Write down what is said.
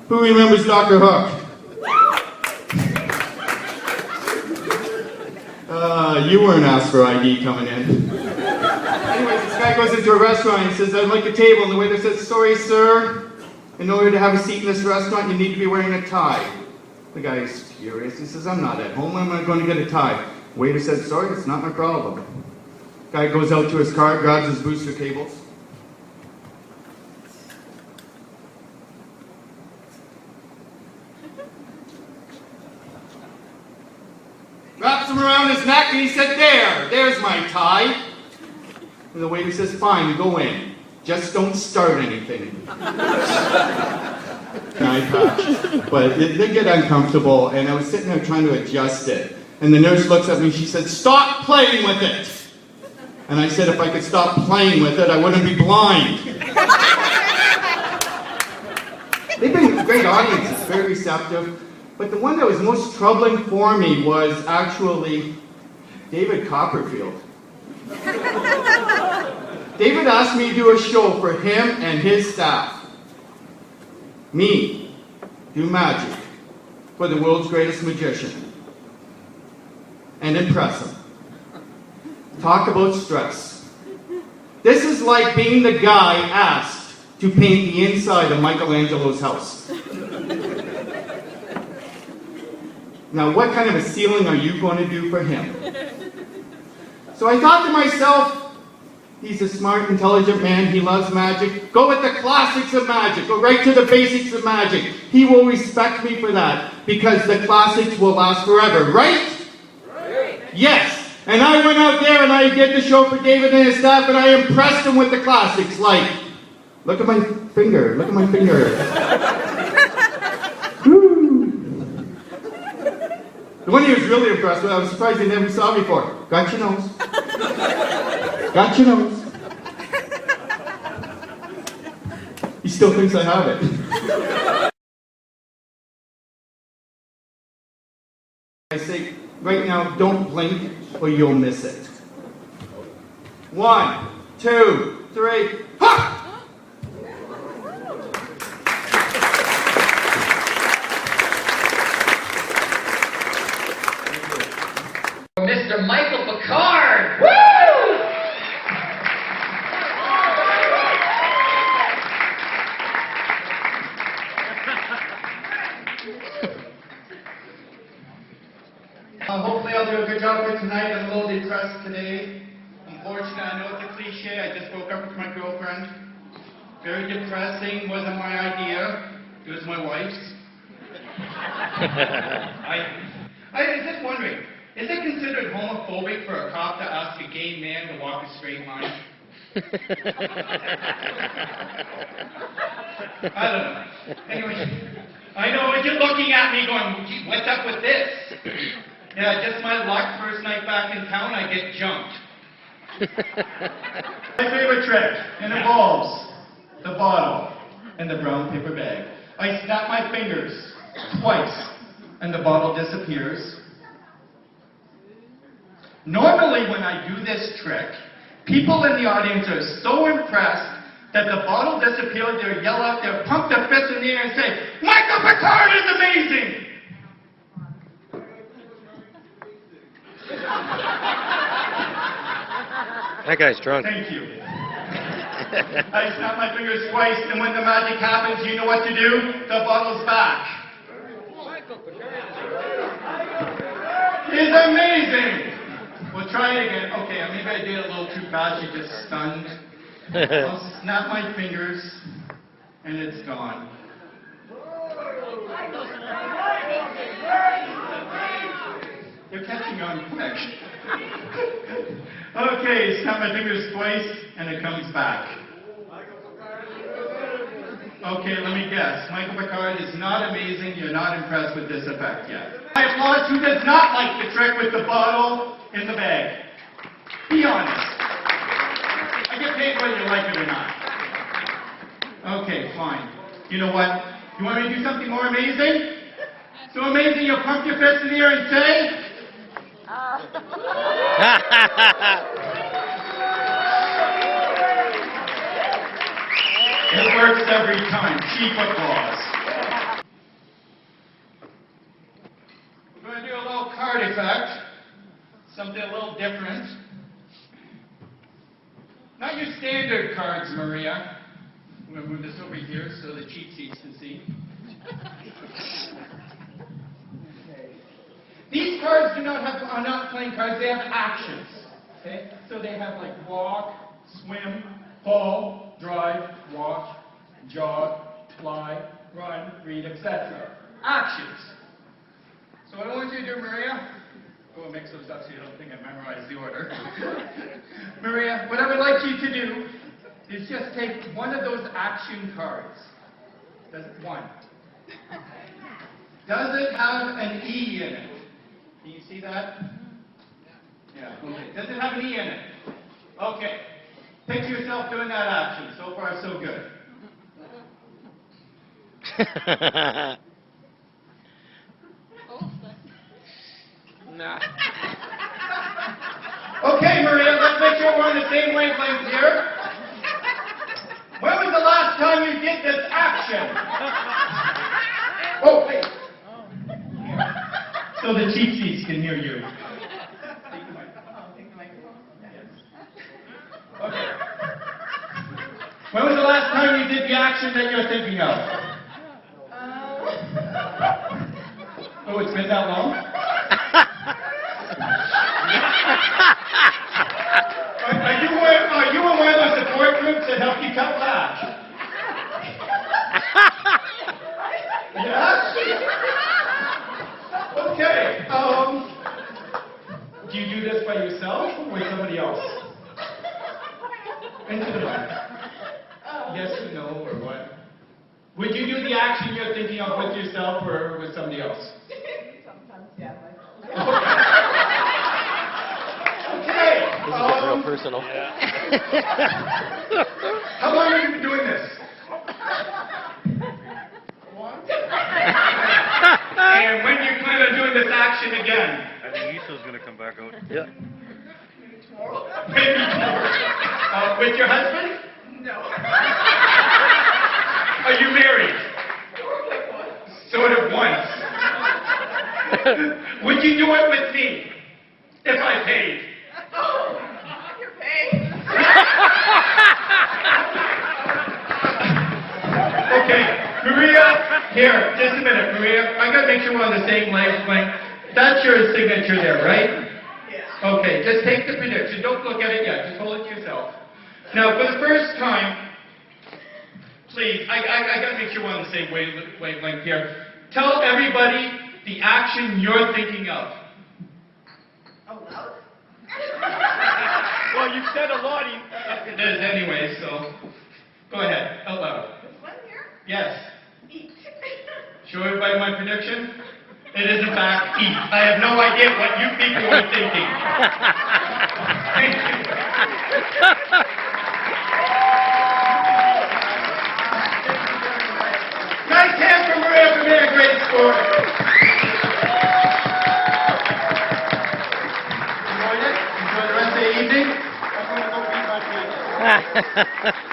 Who remembers Dr. Hook? You weren't asked for ID coming in. Anyways, this guy goes into a restaurant and says, I'd like a table. And the waiter says, sorry, sir. In order to have a seat in this restaurant, you need to be wearing a tie. The guy is furious. He says, I'm not at home. I'm not going to get a tie. Waiter says, sorry, it's not my problem. Guy goes out to his car, grabs his booster cables. Wraps him around his neck and he said, there's my tie. And the waiter says, fine, go in. Just don't start anything. Eye patch. But it did get uncomfortable, and I was sitting there trying to adjust it. And the nurse looks at me and she said, stop playing with it. And I said, if I could stop playing with it, I wouldn't be blind. They've been great audiences, very receptive. But the one that was most troubling for me was actually David Copperfield. David asked me to do a show for him and his staff. Me, do magic for the world's greatest magician. And impress him. Talk about stress. This is like being the guy asked to paint the inside of Michelangelo's house. Now, what kind of a ceiling are you going to do for him? So I thought to myself, he's a smart, intelligent man. He loves magic. Go with the classics of magic. Go right to the basics of magic. He will respect me for that because the classics will last forever, right? Right. Yes. And I went out there and I did the show for David and his staff and I impressed them with the classics like, look at my finger, look at my finger. The one he was really impressed with, I was surprised he never saw before. Got your nose. Got your nose. He still thinks I have it. I say, right now, don't blink or you'll miss it. 1, 2, 3, ha! Mr. Michael Picard! Woo! Hopefully I'll do a good job for tonight. I'm a little depressed today. Unfortunately, I know it's a cliche. I just broke up with my girlfriend. Very depressing. Wasn't my idea. It was my wife's. I was just wondering, is it considered homophobic for a cop to ask a gay man to walk a straight line? I don't know. Anyway, I know you're looking at me going, gee, what's up with this? Yeah, just my luck. First night back in town, I get jumped. My favorite trick, it involves the bottle and the brown paper bag. I snap my fingers twice, and the bottle disappears. Normally, when I do this trick, people in the audience are so impressed that the bottle disappeared, they yell out, they pump their fists in the air and say, Michael Picard is amazing! That guy's drunk. Thank you. I snap my fingers twice, and when the magic happens, you know what to do? The bottle's back. It's amazing! We'll try it again. Okay, maybe I did it a little too fast. You just stunned. I'll snap my fingers, and it's gone. You're catching on quick. Okay, snap my fingers twice, and it comes back. Okay, let me guess. Michael Picard is not amazing. You're not impressed with this effect yet. I applaud who does not like the trick with the bottle in the bag. Be honest. I get paid whether you like it or not. Okay, fine. You know what? You want me to do something more amazing? So amazing you'll pump your fist in the air and say... It works every time. Cheap applause. We're going to do a little card effect. Something a little different. Not your standard cards, Maria. I'm going to move this over here so the cheap seats can see. These cards are not playing cards, they have actions. Okay? So they have like walk, swim, fall, drive, walk, jog, fly, run, read, etc. Actions. So what I want you to do, Maria, go mix those up so you don't think I memorized the order. Maria, what I would like you to do is just take one of those action cards. One. Does it have an E in it? Can you see that? Yeah, okay. Does it have an E in it? Okay. Picture yourself doing that action. So far, so good. Nah. Okay, Maria, let's make sure we're on the same wavelength here. When was the last time you did this action? Oh, wait. So the cheap seats can hear you. Okay. When was the last time you did the action that you're thinking of? Oh, it's been that long? Are you in one of those support groups that help you cut back? Yeah? Okay. Do you do this by yourself or with somebody else? Into the mic. Yes or no or what? Would you do the action you're thinking of with yourself or with somebody else? Sometimes, yeah. Okay. This is getting real personal. How long have you been doing this? And when do you plan on doing this action again? I think Issa's going to come back out. Yeah. Maybe tomorrow. With your husband? No. Are you married? Sort of once. Would you do it with me? If I paid? Oh, you're paying. Okay, Maria, here, just a minute, Maria. I gotta make sure we're on the same wavelength. That's your signature there, right? Yeah. Okay, just take the prediction. Don't look at it yet. Just hold it to yourself. Now, for the first time, please, I gotta make sure we're on the same wavelength here. Tell everybody the action you're thinking of. Oh, loud? Well, you've said a lot. It is anyway, so go ahead, out loud. This one here? Yes. Eat. Show everybody my prediction? It is in fact eat. I have no idea what you people are thinking. Thank you. Nice hand for Maria for being a great sport. Enjoyed it? Enjoy the rest of the evening? I'm going to go beat my kids.